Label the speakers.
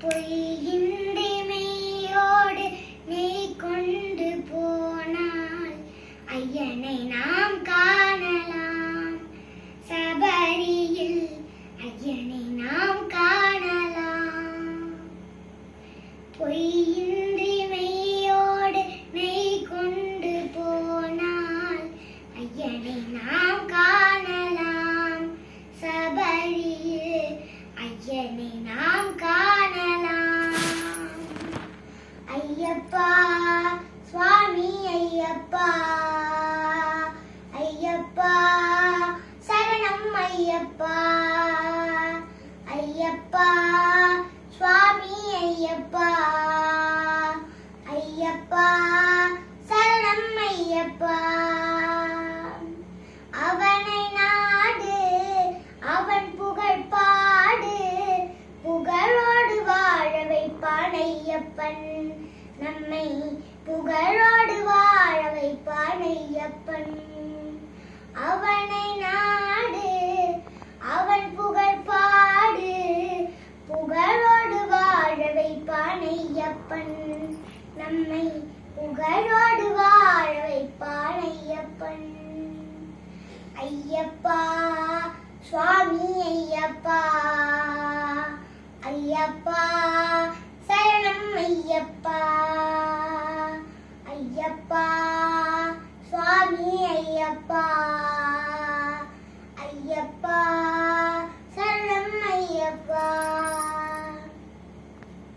Speaker 1: பொய்யின்றி மெய்யோடு மெய் கொண்டு போனால் ஐயனை நாம் காணலாம். சபரியில் ஐயனை நாம் காணலாம். பொய்யின்றி மெய்யோடு மெய் கொண்டு போனால் ஐயனை நாம் காணலாம். சபரியில் ஐயனை நாம் காணலாம். ஐயப்பா சுவாமி ஐயப்பா, ஐயப்பா சரணம் ஐயப்பா, ஐயப்பா சுவாமி ஐயப்பா, ஐயப்பா சரணம் ஐயப்பா. அவனை நாடு அவன் புகழ் பாடு, புகழோடு வாழ வைப்பான் ஐயப்பன். நம்மை புகழோடு வாழ வைப்பான் ஐயப்பன். அவனை நாடு அவன் புகழ் பாடு, புகழோடு வாழ வைப்பான் ஐயப்பன். நம்மை புகழோடு வாழ வைப்பான் ஐயப்பன். ஐயப்பா சுவாமி ஐயப்பா, ஐயப்பா சரணம் ஐயப்பா, ஐயப்பா